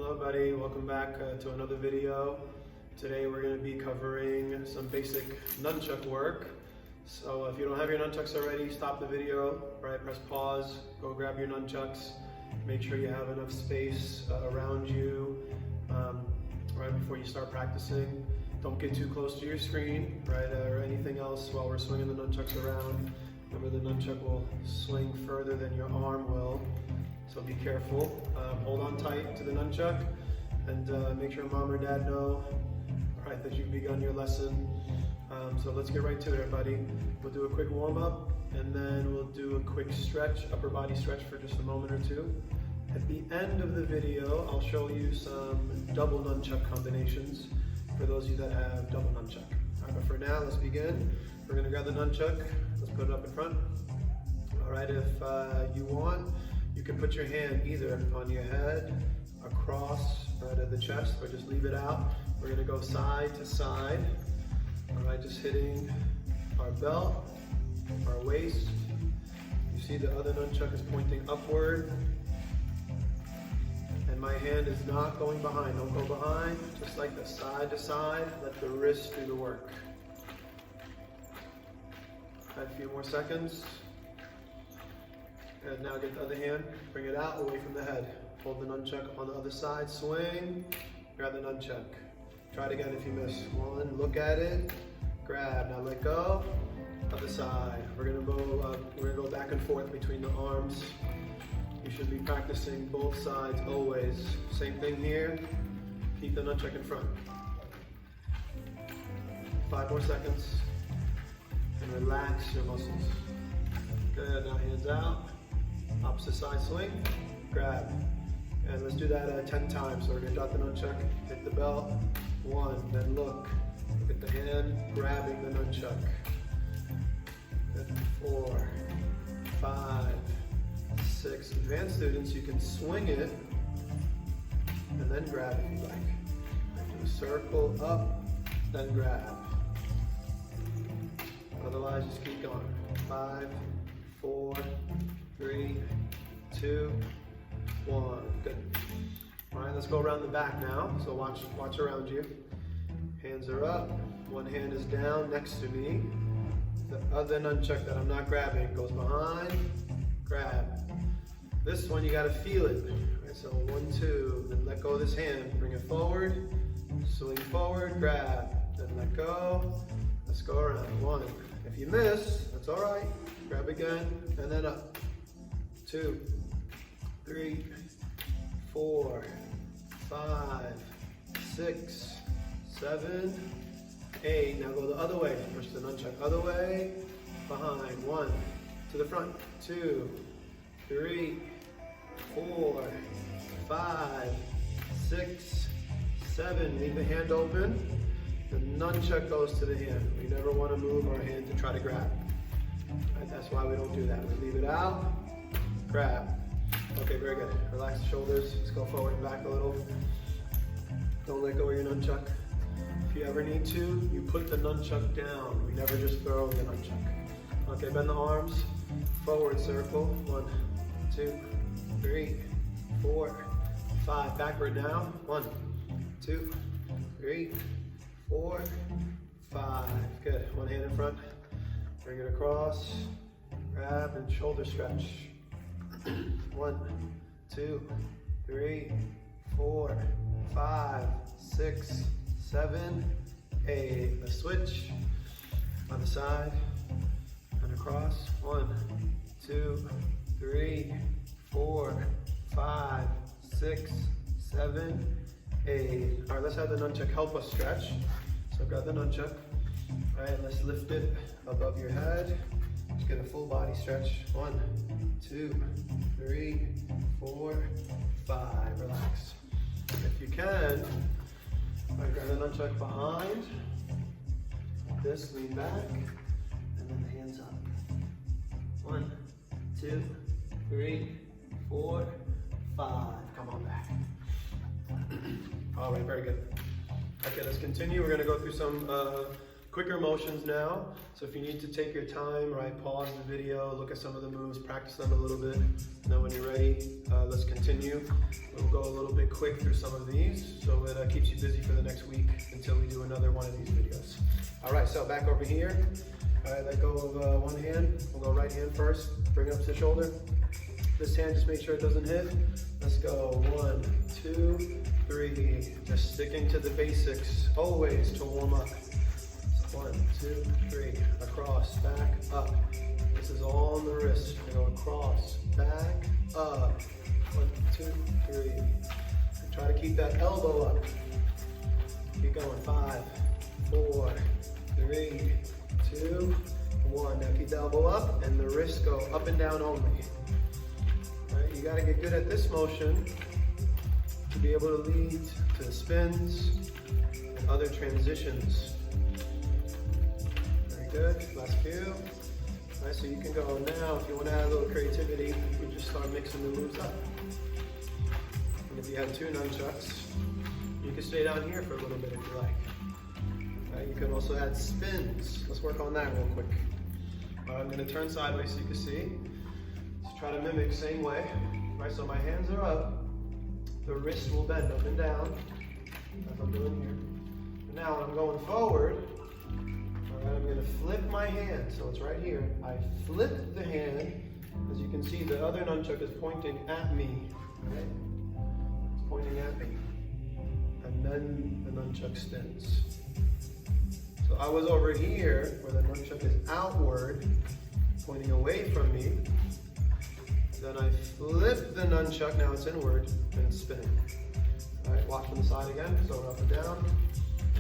Hello buddy, welcome back to another video. Today we're going to be covering some basic nunchuck work. So if you don't have your nunchucks already, stop the video, right? Press pause, go grab your nunchucks. Make sure you have enough space around you right before you start practicing. Don't get too close to your screen, right, or anything else while we're swinging the nunchucks around. Remember, the nunchuck will swing further than your arm will. So be careful, hold on tight to the nunchuck, and make sure mom or dad know, right, that you've begun your lesson. So let's get right to it, everybody. We'll do a quick warm up, and then we'll do a quick stretch, upper body stretch for just a moment or two. At the end of the video, I'll show you some double nunchuck combinations for those of you that have double nunchuck. All right, but for now, let's begin. We're gonna grab the nunchuck, let's put it up in front. All right, if you want, you can put your hand either on your head, across right at the chest, or just leave it out. We're gonna go side to side. All right, just hitting our belt, our waist. You see the other nunchuck is pointing upward. And my hand is not going behind. Don't go behind, just like the side to side. Let the wrist do the work. A few more seconds. And now get the other hand, bring it out away from the head. Hold the nunchuck on the other side, swing, grab the nunchuck. Try it again if you miss. One, look at it, grab, now let go, other side. We're gonna go back and forth between the arms. You should be practicing both sides always. Same thing here, keep the nunchuck in front. 5 more seconds, and relax your muscles. Good, now hands out. Opposite side swing, grab. And let's do that 10 times. So we're gonna drop the nunchuck, hit the belt, 1, then look at the hand, grabbing the nunchuck. Good, 4, 5, 6. Advanced students, you can swing it and then grab if you like. Do a circle up, then grab. Otherwise, just keep going. 5, 4, 3, 2, 1. Good. All right, let's go around the back now. So watch around you. Hands are up. One hand is down next to me. The other nunchuck that I'm not grabbing goes behind. Grab. This one you got to feel it. All right, so 1, 2. Then let go of this hand. Bring it forward. Swing forward. Grab. Then let go. Let's go around. 1. If you miss, that's all right. Grab again, and then up. 2, 3, 4, 5, 6, 7, 8. Now go the other way. Push the nunchuck other way, behind. 1, to the front. 2, 3, 4, 5, 6, 7. Leave the hand open. The nunchuck goes to the hand. We never want to move our hand to try to grab. Right, that's why we don't do that. We leave it out, grab. Okay, very good. Relax the shoulders. Let's go forward and back a little. Don't let go of your nunchuck. If you ever need to, you put the nunchuck down. We never just throw the nunchuck. Okay, bend the arms. Forward circle. 1, 2, 3, 4, 5. Backward now. 1, 2, 3, 4, 5. Good. One hand in front. Bring it across. Grab and shoulder stretch. 1, 2, 3, 4, 5, 6, 7, 8. Let's switch. On the side and across. 1, 2, 3, 4, 5, 6, 7, 8. All right, let's have the nunchuck help us stretch. So grab the nunchuck. All right, let's lift it above your head. Just get a full body stretch. 1, 2, 3, 4, 5. Relax. If you can, grab the nunchuck behind. This, lean back, and then the hands up. 1, 2, 3, 4, 5. Come on back. All right, very good. Okay, let's continue. We're going to go through some quicker motions now. So if you need to take your time, right, pause the video, look at some of the moves, practice them a little bit. And then when you're ready, let's continue. We'll go a little bit quick through some of these so it keeps you busy for the next week until we do another one of these videos. All right, so back over here. All right, let go of one hand. We'll go right hand first. Bring it up to the shoulder. This hand, just make sure it doesn't hit. Let's go. 1, 2, 3. Just sticking to the basics always to warm up. 1, 2, 3. Across, back, up. This is all on the wrist. We go across, back, up. 1, 2, 3. And try to keep that elbow up. Keep going. 5, 4, 3, 2, 1. Now keep the elbow up and the wrists go up and down only. Right, you got to get good at this motion to be able to lead to spins and other transitions. Very good. Last few. All right, so you can go now. If you want to add a little creativity, you can just start mixing the moves up. And if you have 2 nunchucks, you can stay down here for a little bit if you like. You can also add spins. Let's work on that real quick. I'm going to turn sideways so you can see. Let's try to mimic same way. Right, so my hands are up. The wrist will bend up and down, as I'm doing here. And now when I'm going forward, I'm going to flip my hand. So it's right here. I flip the hand. As you can see, the other nunchuck is pointing at me. Right? It's pointing at me. And then the nunchuck spins. So I was over here where the nunchuck is outward, pointing away from me. Then I flip the nunchuck, now it's inward, and it's spinning. All right, watch from the side again, so up and down.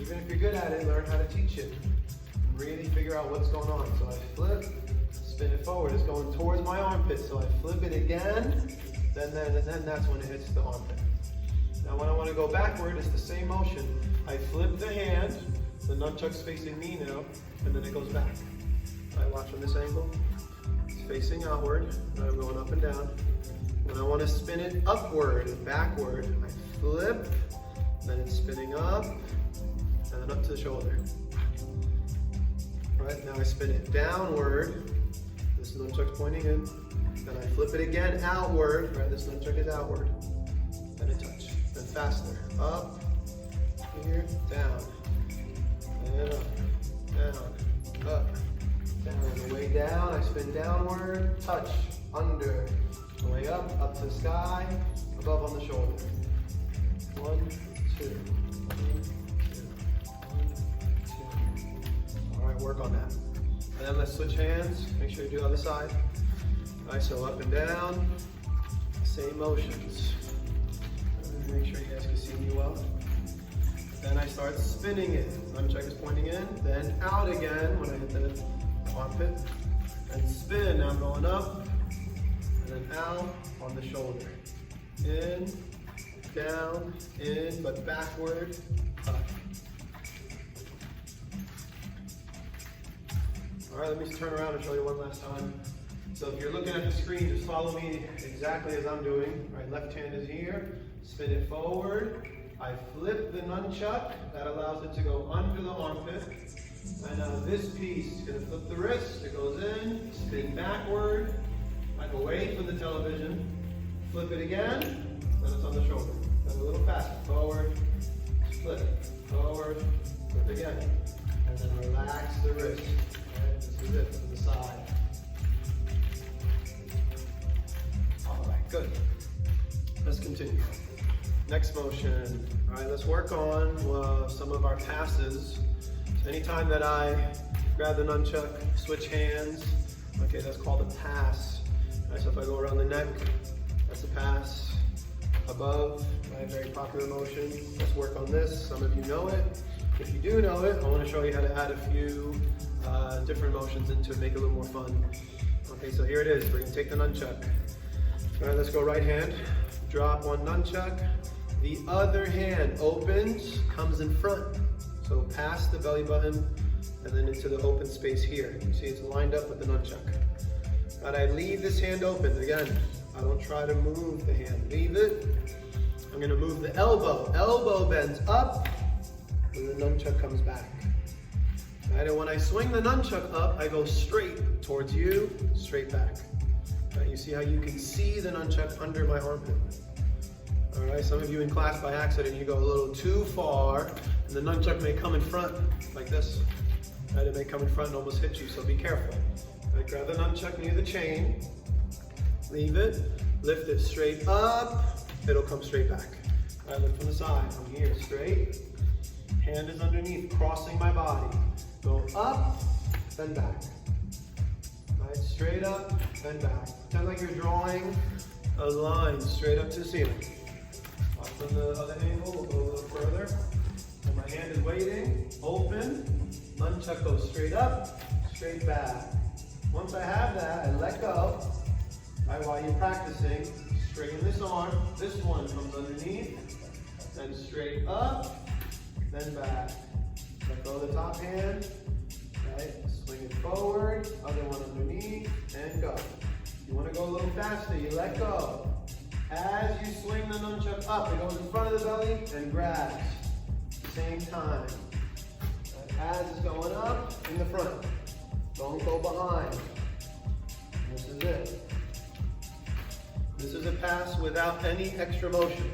Even if you're good at it, learn how to teach it. Really figure out what's going on. So I flip, spin it forward. It's going towards my armpit, so I flip it again, then that's when it hits the armpit. Now when I want to go backward, it's the same motion. I flip the hand, the nunchuck's facing me now, and then it goes back. All right, watch from this angle. It's facing outward, and I'm going up and down. When I want to spin it upward and backward, I flip, then it's spinning up, and then up to the shoulder. All right, now I spin it downward. This nunchuck's pointing in. Then I flip it again outward. Right, this nunchuck is outward. Then a touch. Then faster. Up, here, down. And up, down, up, down. The way down, I spin downward, touch, under. The way up to the sky, above on the shoulder. 1, 2, 1, 2, 1, 2. All right, work on that. And then let's switch hands. Make sure you do the other side. All right, so up and down, same motions. Make sure you guys can see me well. Then I start spinning it. Nunchuck is pointing in, then out again when I hit the armpit. And spin, now I'm going up, and then out on the shoulder. In, down, in, but backward, up. All right, let me turn around and show you one last time. So if you're looking at the screen, just follow me exactly as I'm doing. Right, left hand is here, spin it forward. I flip the nunchuck, that allows it to go under the armpit. And now this piece is going to flip the wrist, it goes in, spin backward, like away from the television, flip it again, then it's on the shoulder. Then a little faster, forward, flip, forward, flip again. And then relax the wrist. Right, this is it from the side. All right, good. Let's continue. Next motion. All right, let's work on some of our passes. So anytime that I grab the nunchuck, switch hands, okay, that's called a pass. All right, so if I go around the neck, that's a pass. Above, right, very popular motion. Let's work on this. Some of you know it. If you do know it, I want to show you how to add a few different motions into it, make it a little more fun. Okay, so here it is. We're going to take the nunchuck. All right, let's go right hand. Drop one nunchuck. The other hand opens, comes in front. So past the belly button and then into the open space here. You see it's lined up with the nunchuck. But I leave this hand open. Again, I don't try to move the hand. Leave it. I'm going to move the elbow. Elbow bends up and the nunchuck comes back. Right, and when I swing the nunchuck up, I go straight towards you, straight back. Right, you see how you can see the nunchuck under my armpit. All right, some of you in class by accident, you go a little too far, and the nunchuck may come in front, like this. Right, it may come in front and almost hit you, so be careful. Right, grab the nunchuck near the chain, leave it, lift it straight up, it'll come straight back. All right, look from the side, I'm here, straight. Hand is underneath, crossing my body. Go up, then back. Right, straight up, then back. Pretend like you're drawing a line straight up to the ceiling. From the other angle, we'll go a little further. And my hand is waiting, open, nunchuck goes straight up, straight back. Once I have that, I let go. Right, while you're practicing, straighten this arm. This one comes underneath, then straight up, then back. Let go of the top hand, right? Swing it forward, other one underneath, and go. You want to go a little faster, you let go. As you swing the nunchuck up, it goes in front of the belly and grabs. Same time. As it's going up, in the front. Don't go behind. This is it. This is a pass without any extra motion.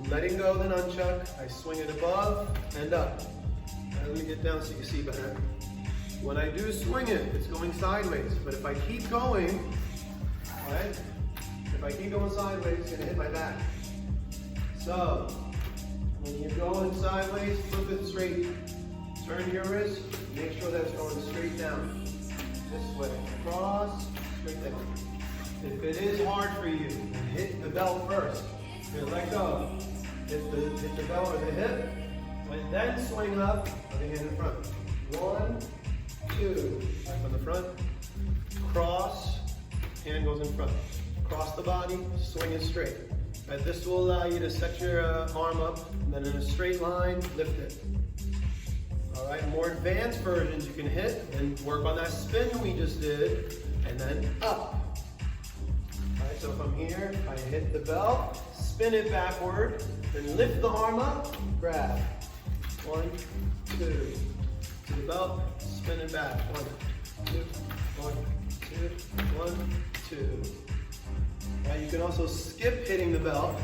Letting go of the nunchuck, I swing it above and up. Now let me get down so you can see better. When I do swing it, it's going sideways. But if I keep going, right? If I keep going sideways, it's going to hit my back. So, when you're going sideways, flip it straight. Turn your wrist, make sure that it's going straight down. This way, across, straight down. If it is hard for you, hit the belt first. Here, let go. Hit the belt or the hip, and then swing up, other hand in front. 1, 2, back on the front. Cross, hand goes in front. Cross the body, swing it straight. Right, this will allow you to set your arm up, and then in a straight line, lift it. All right, more advanced versions you can hit, and work on that spin we just did, and then up. All right, so if I'm here, I hit the belt, spin it backward, then lift the arm up, grab. 1, 2, to the belt, spin it back. 1, 2, 1, 2, 1, 2. Now you can also skip hitting the belt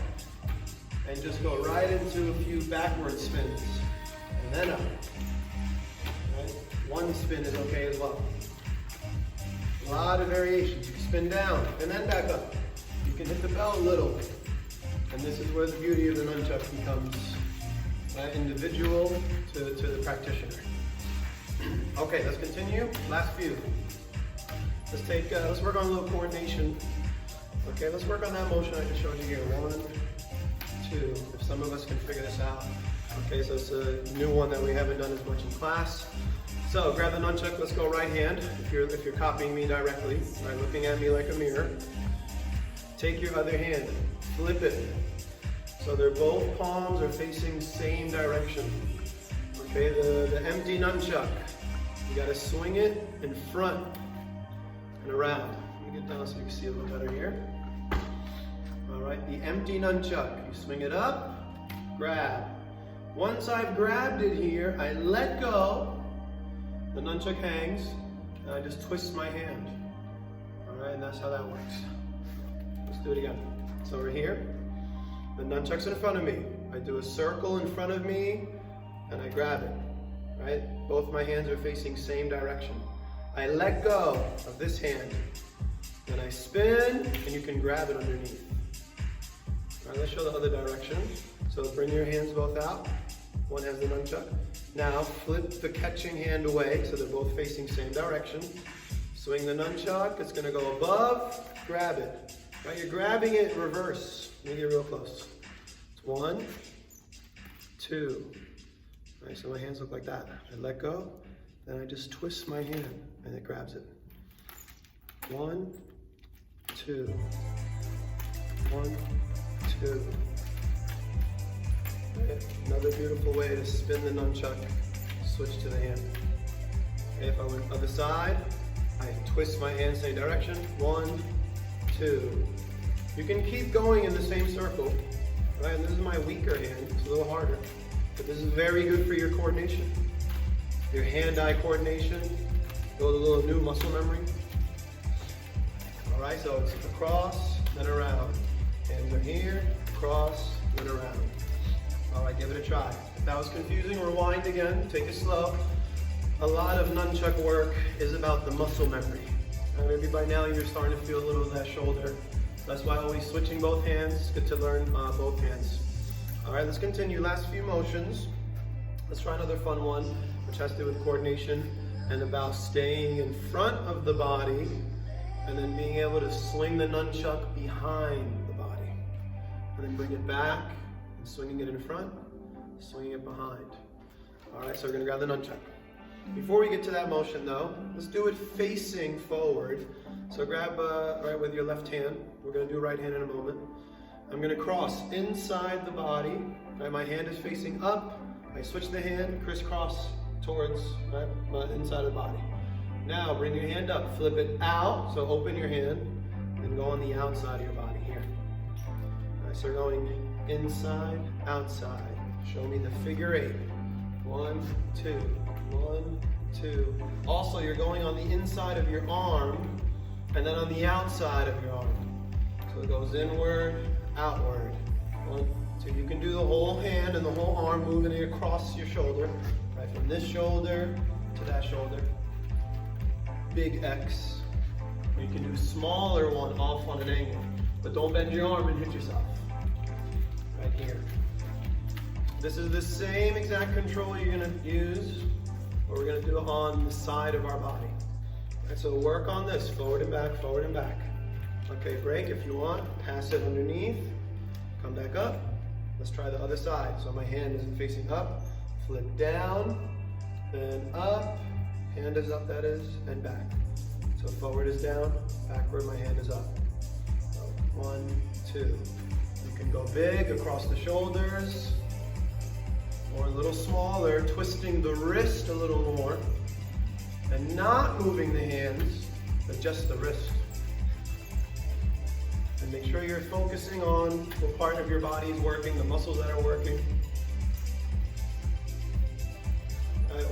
and just go right into a few backward spins and then up. Right? One spin is okay as well. A lot of variations. You can spin down and then back up. You can hit the belt a little. And this is where the beauty of the nunchuck becomes individual to the practitioner. Okay, let's continue. Last few. Let's work on a little coordination. Okay, let's work on that motion I just showed you here. 1, 2, if some of us can figure this out. Okay, so it's a new one that we haven't done as much in class. So grab the nunchuck, let's go right hand, if you're copying me directly, right, looking at me like a mirror. Take your other hand, flip it. So they're both palms are facing same direction. Okay, the empty nunchuck, you gotta swing it in front and around. Let me get down so you can see a little better here. All right, the empty nunchuck, you swing it up, grab. Once I've grabbed it here, I let go, the nunchuck hangs, and I just twist my hand. All right, and that's how that works. Let's do it again. So we're here, the nunchuck's in front of me. I do a circle in front of me, and I grab it, right? Both my hands are facing same direction. I let go of this hand, then I spin, and you can grab it underneath. All right, let's show the other direction. So bring your hands both out. One has the nunchuck. Now flip the catching hand away, so they're both facing same direction. Swing the nunchuck, it's gonna go above, grab it. Right, you're grabbing it reverse. Let me get real close. It's 1, 2. All right, so my hands look like that. I let go, then I just twist my hand, and it grabs it. 1, 2. 1, 2. Okay. Another beautiful way to spin the nunchuck, switch to the hand. Okay, if I went other side, I twist my hand same direction. 1, 2. You can keep going in the same circle. Right, and this is my weaker hand, it's a little harder. But this is very good for your coordination. your hand-eye coordination, build a little new muscle memory. All right, so it's across, then around. Hands are here, across, then around. All right, give it a try. If that was confusing, rewind again, take it slow. A lot of nunchuck work is about the muscle memory. Maybe by now you're starting to feel a little of that shoulder. That's why always switching both hands. It's good to learn both hands. All right, let's continue. Last few motions. Let's try another fun one, which has to do with coordination and about staying in front of the body and then being able to swing the nunchuck behind the body. And then bring it back and swinging it in front, swinging it behind. All right, so we're gonna grab the nunchuck. Before we get to that motion though, let's do it facing forward. So grab right with your left hand. We're going to do right hand in a moment. I'm going to cross inside the body. Right, my hand is facing up. I switch the hand, crisscross towards my inside of the body. Now bring your hand up, flip it out. So open your hand and go on the outside of your body here. All right, so we're going inside, outside. Show me the figure 8. 1, 2, 1, 2. Also, you're going on the inside of your arm and then on the outside of your arm. So it goes inward, outward. 1, 2. You can do the whole hand and the whole arm moving across your shoulder. Right from this shoulder to that shoulder. Big X. Or you can do smaller one off on an angle. But don't bend your arm and hit yourself. Right here. This is the same exact control you're going to use, but we're going to do it on the side of our body. Right, so work on this, forward and back, forward and back. Okay, break if you want, pass it underneath, come back up. Let's try the other side. So my hand is facing up, flip down, then up, hand is up, that is, and back. So forward is down, backward my hand is up. So 1, 2. You can go big across the shoulders, or a little smaller, twisting the wrist a little more, and not moving the hands, but just the wrist. And make sure you're focusing on what part of your body is working, the muscles that are working.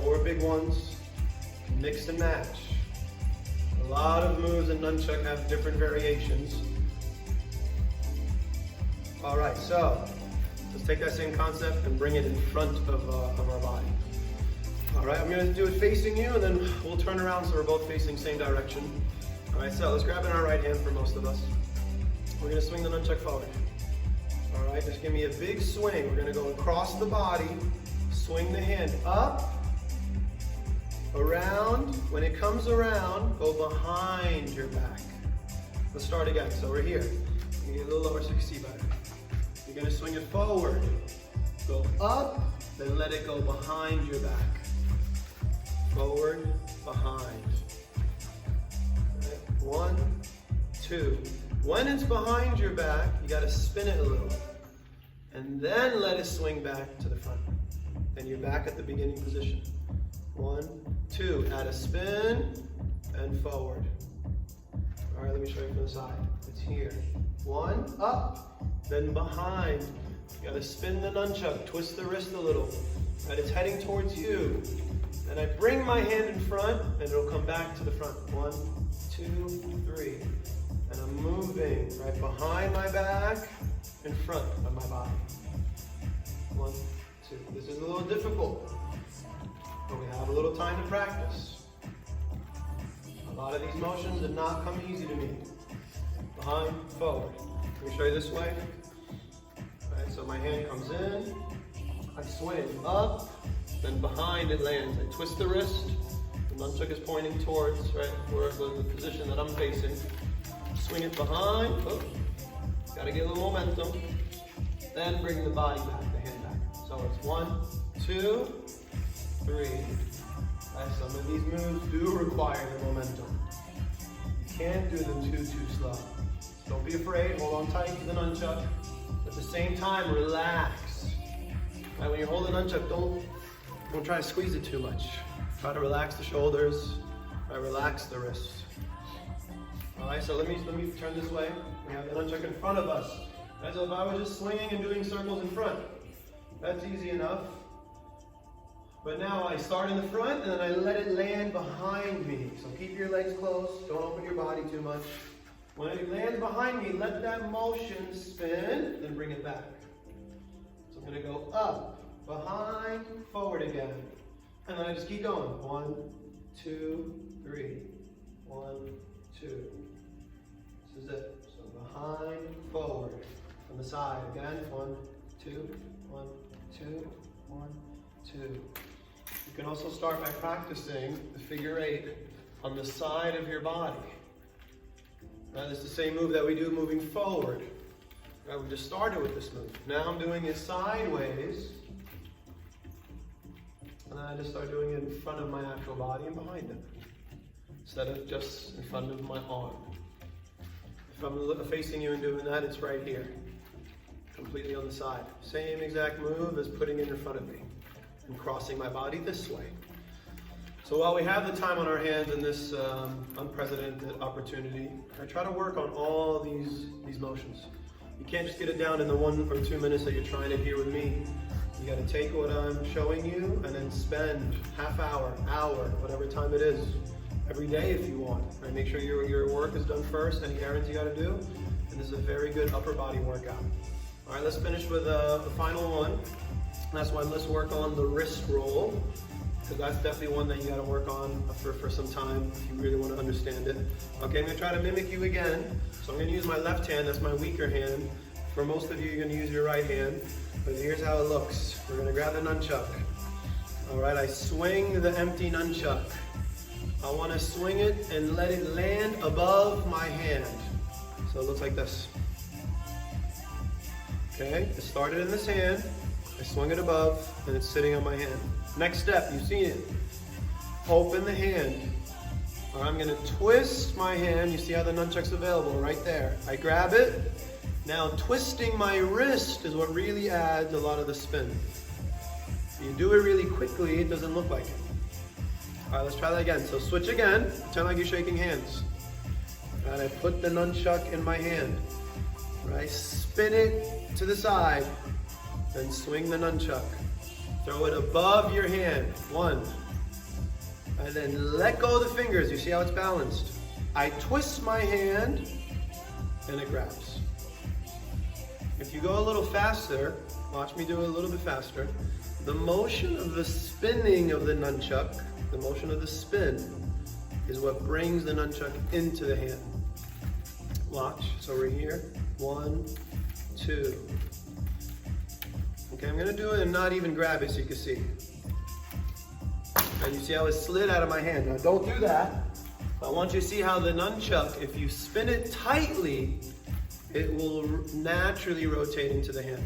Or big ones, mix and match. A lot of moves in nunchuck have different variations. All right, so let's take that same concept and bring it in front of our body. All right, I'm going to do it facing you, and then we'll turn around so we're both facing same direction. All right, so let's grab in our right hand for most of us. We're going to swing the nunchuck forward. All right, just give me a big swing. We're going to go across the body, swing the hand up, around. When it comes around, go behind your back. Let's start again. So we're here. You get a little lower so you can see better. You're going to swing it forward, go up, then let it go behind your back. Forward, behind. Right. 1, 2. When it's behind your back, you got to spin it a little. And then let it swing back to the front. And you're back at the beginning position. 1, 2. Add a spin and forward. All right, let me show you from the side. It's here. 1, up, then behind. You gotta spin the nunchuck, twist the wrist a little. Right, it's heading towards you. Then I bring my hand in front, and it'll come back to the front. 1, 2, 3. And I'm moving right behind my back, in front of my body. 1, 2. This is a little difficult, but we have a little time to practice. A lot of these motions did not come easy to me. Behind, forward. Let me show you this way. All right, so my hand comes in, I swing up, then behind it lands. I twist the wrist, the nunchuck is pointing towards, right, where the position that I'm facing. Swing it behind, oh, gotta get a little momentum. Then bring the body back, the hand back. So it's 1, 2, 3. Right, some of these moves do require the momentum. You can't do them too slow. Don't be afraid, hold on tight to the nunchuck. At the same time, relax. Right, when you hold the nunchuck, don't try to squeeze it too much. Try to relax the shoulders, right, relax the wrists. All right, so let me turn this way. We have the nunchuck in front of us. Right, so if I was just swinging and doing circles in front, that's easy enough. But now I start in the front and then I let it land behind me. So keep your legs closed, don't open your body too much. When it lands behind me, let that motion spin, then bring it back. So I'm going to go up, behind, forward again. And then I just keep going. 1, 2, 3. 1, 2. This is it. So behind, forward. From the side again. 1, 2, 1, 2, 1, 2. You can also start by practicing the figure 8 on the side of your body. That is the same move that we do moving forward. Right, we just started with this move. Now I'm doing it sideways. And then I just start doing it in front of my actual body and behind it. Instead of just in front of my arm. If I'm facing you and doing that, it's right here. Completely on the side. Same exact move as putting it in front of me. And crossing my body this way. So while we have the time on our hands in this unprecedented opportunity, I try to work on all these motions. You can't just get it down in the 1 or 2 minutes that you're trying to hear with me. You got to take what I'm showing you and then spend half hour, whatever time it is, every day if you want. Right? Make sure your work is done first, any errands you got to do, and this is a very good upper body workout. All right, let's finish with the final one. That's why let's work on the wrist roll. Because that's definitely one that you got to work on for some time if you really want to understand it. Okay, I'm going to try to mimic you again. So I'm going to use my left hand, that's my weaker hand. For most of you, you're going to use your right hand. But here's how it looks. We're going to grab the nunchuck. All right, I swing the empty nunchuck. I want to swing it and let it land above my hand. So it looks like this. Okay, it started in this hand. I swung it above and it's sitting on my hand. Next step, you've seen it. Open the hand. All right, I'm going to twist my hand. You see how the nunchuck's available right there. I grab it. Now twisting my wrist is what really adds a lot of the spin. If you do it really quickly, it doesn't look like it. All right, let's try that again. So switch again. Pretend like you're shaking hands. All right, I put the nunchuck in my hand. All right, spin it to the side. Then swing the nunchuck. Throw it above your hand. 1. And then let go of the fingers. You see how it's balanced? I twist my hand and it grabs. If you go a little faster, watch me do it a little bit faster. The motion of the spinning of the nunchuck, the motion of the spin, is what brings the nunchuck into the hand. Watch. So we're here. 1, 2. Okay, I'm going to do it and not even grab it so you can see. And you see how it slid out of my hand. Now don't do that. I want you to see how the nunchuck, if you spin it tightly, it will naturally rotate into the hand.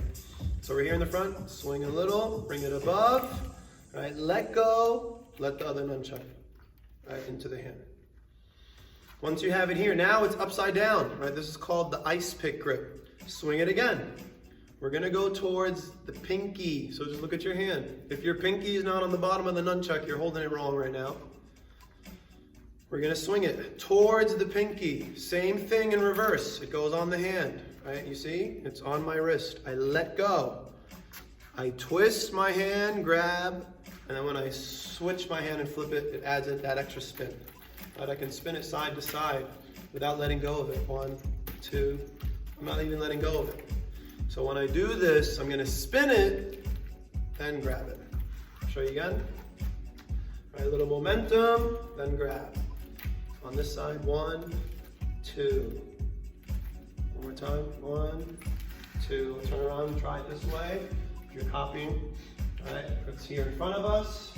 So we're here in the front, swing a little, bring it above, right? Let go, let the other nunchuck right into the hand. Once you have it here, now it's upside down, right? This is called the ice pick grip. Swing it again. We're gonna go towards the pinky. So just look at your hand. If your pinky is not on the bottom of the nunchuck, you're holding it wrong right now. We're gonna swing it towards the pinky. Same thing in reverse. It goes on the hand, right? You see? It's on my wrist. I let go. I twist my hand, grab, and then when I switch my hand and flip it, it adds that extra spin. Right? I can spin it side to side without letting go of it. 1, 2. I'm not even letting go of it. So when I do this, I'm going to spin it, then grab it. Show you again. Right, a little momentum, then grab. On this side, 1, 2. One more time, 1, 2. Turn around and try it this way. If you're copying, all right, it's here in front of us.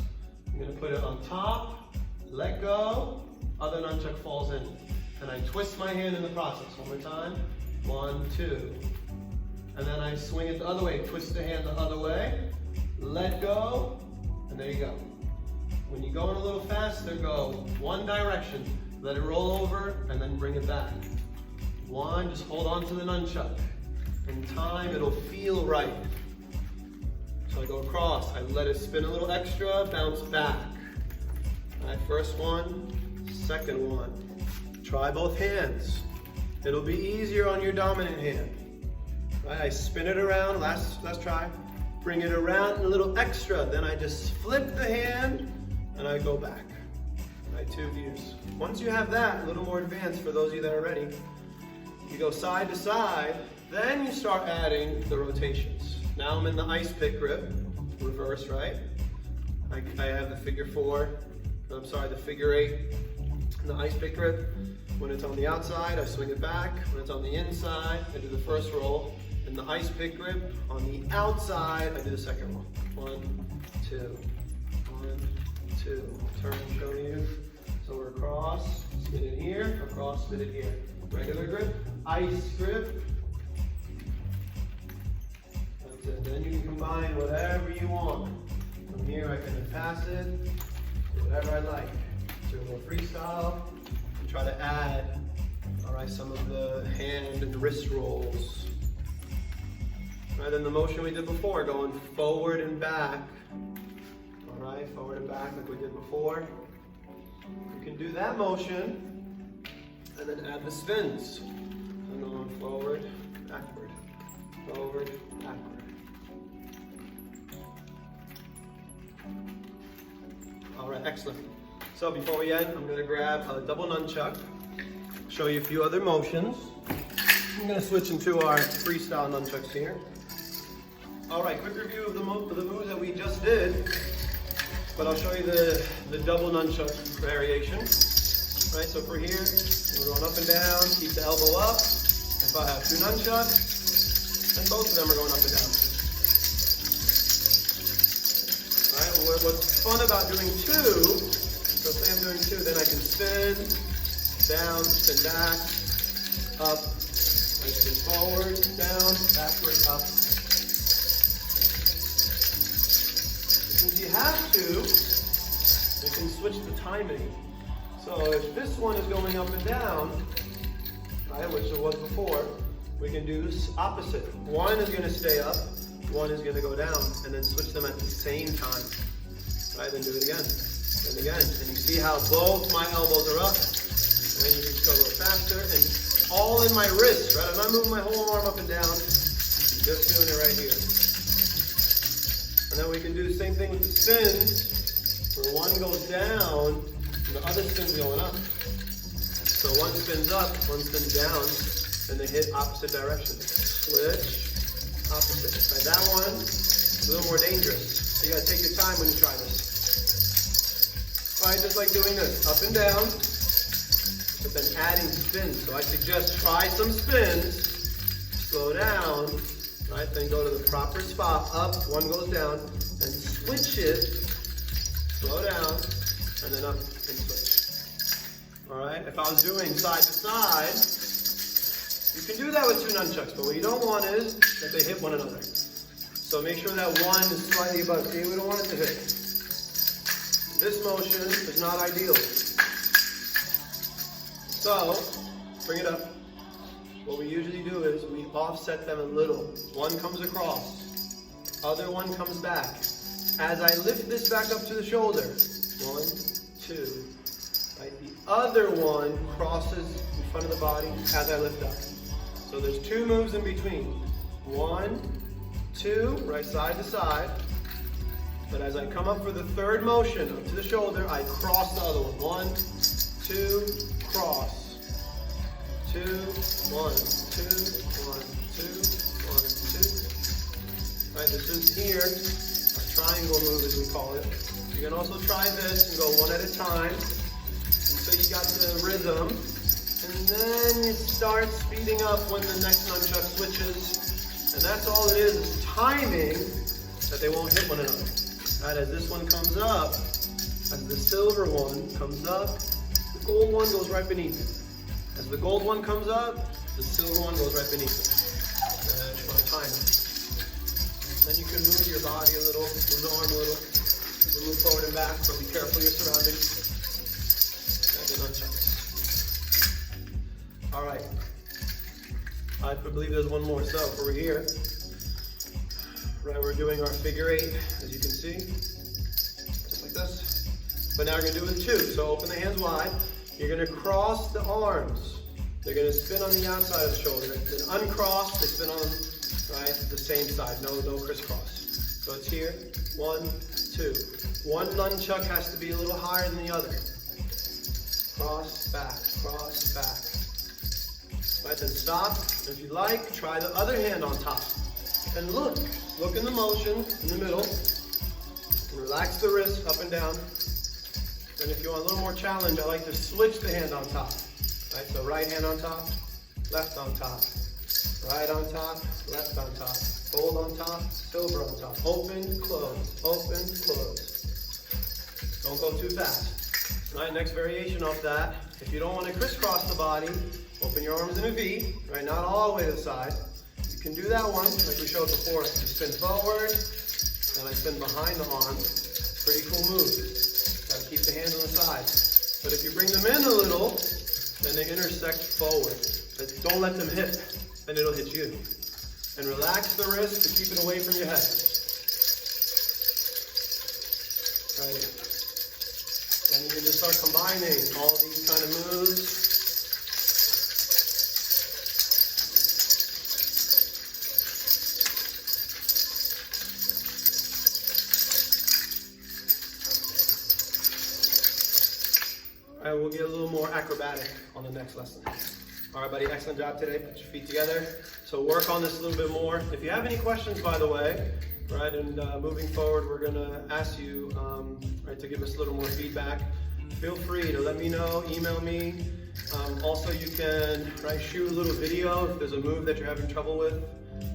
I'm going to put it on top, let go, other nunchuck falls in. And I twist my hand in the process. One more time, 1, 2. And then I swing it the other way, twist the hand the other way, let go, and there you go. When you go in a little faster, go one direction, let it roll over, and then bring it back. 1, just hold on to the nunchuck. In time, it'll feel right. So I go across, I let it spin a little extra, bounce back. All right, first one, second one. Try both hands. It'll be easier on your dominant hand. Right, I spin it around, last try. bring it around a little extra. Then I just flip the hand and I go back. Right, 2 views. Once you have that, a little more advanced for those of you that are ready, you go side to side, then you start adding the rotations. Now I'm in the ice pick grip, reverse, right? I have the figure 4, the figure 8, in the ice pick grip. When it's on the outside, I swing it back. When it's on the inside, I do the first roll. In the ice pick grip, on the outside, I do the second roll. 1, 2, 1, 2. Turn and show you. So we're across, spin it here, across, spin it here. Regular grip, ice grip. That's it. Then you can combine whatever you want. From here I can pass it, do whatever I like. Do a little freestyle, and try to add, all right, some of the hand and wrist rolls. Right, then the motion we did before, going forward and back. All right, forward and back like we did before. You can do that motion and then add the spins. And going forward, backward, backward. All right, excellent. So before we end, I'm going to grab a double nunchuck, show you a few other motions. I'm going to switch into our freestyle nunchucks here. All right, quick review of the moves that we just did, but I'll show you the double nunchuck variation. Right, so for here, we're going up and down, keep the elbow up. If I have 2 nunchucks, and both of them are going up and down. All right, what's fun about doing 2, so say I'm doing 2, then I can spin, down, spin back, up, I spin forward, down, backward, up. If you have to, you can switch the timing. So if this one is going up and down, right, which it was before, we can do this opposite. One is going to stay up, one is going to go down, and then switch them at the same time. Right, then do it again, and again. And you see how both my elbows are up, and then you can just go a little faster, and all in my wrist, right? I'm not moving my whole arm up and down, I'm just doing it right here. And then we can do the same thing with the spins, where one goes down, and the other spin's going up. So one spins up, one spins down, and they hit opposite directions. Switch, opposite. Right, that one is a little more dangerous. So you gotta take your time when you try this. All right, just like doing this, up and down, but then adding spins. So I suggest try some spins, slow down, right, then go to the proper spot, up, one goes down, and switch it, slow down, and then up and switch. All right, if I was doing side to side, you can do that with 2 nunchucks, but what you don't want is that they hit one another. So make sure that one is slightly above. See, we don't want it to hit. This motion is not ideal. So, bring it up. What we usually do is we offset them a little. One comes across, other one comes back. As I lift this back up to the shoulder, 1, 2, right? The other one crosses in front of the body as I lift up. So there's 2 moves in between. 1, 2, right, side to side. But as I come up for the 3rd motion, up to the shoulder, I cross the other one. 1, 2, cross. 2, 1, 2, 1, 2, 1, 2. Right, this is here, a triangle move as we call it. You can also try this and go one at a time until you got the rhythm. And then you start speeding up when the next nunchuck switches. And that's all it is timing that they won't hit one another. Right, as this one comes up, as the silver one comes up, the gold one goes right beneath it. As the gold one comes up, the silver one goes right beneath it. And just want to time it. Then you can move your body a little, move the arm a little. You can move forward and back, but be careful of your surroundings. And the nunchucks. All right. I believe there's one more. So over here, right, we're doing our figure 8, as you can see, just like this. But now we're going to do it with 2. So open the hands wide. You're going to cross the arms. They're going to spin on the outside of the shoulder. Then uncross, they spin on, right, the same side. No crisscross. So it's here, 1, 2. One nunchuck has to be a little higher than the other. Cross, back, cross, back. Right, then stop. If you like, try the other hand on top. And look in the motion in the middle. And relax the wrist up and down. And if you want a little more challenge, I like to switch the hand on top. Right, so right hand on top, left on top. Right on top, left on top. Hold on top, silver on top. Open, close, open, close. Don't go too fast. All right, next variation off that. If you don't want to crisscross the body, open your arms in a V, right? Not all the way to the side. You can do that one, like we showed before. You spin forward, and I spin behind the arm. Pretty cool move. Got to keep the hands on the side. But if you bring them in a little, then they intersect forward. But don't let them hit, and it'll hit you. And relax the wrist to keep it away from your head. Right. Then you can just start combining all these kind of moves. All right, we'll get a little more acrobatic on the next lesson. All right, buddy, excellent job today. Put your feet together. So work on this a little bit more. If you have any questions, by the way, right, and moving forward, we're gonna ask you, right, to give us a little more feedback. Feel free to let me know, email me. Also, you can, right, shoot a little video if there's a move that you're having trouble with,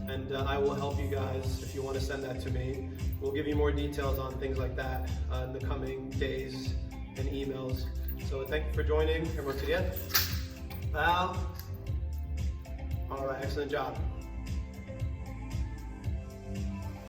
and I will help you guys if you want to send that to me. We'll give you more details on things like that in the coming days and emails. So thank you for joining, and once again, Val. All right, excellent job.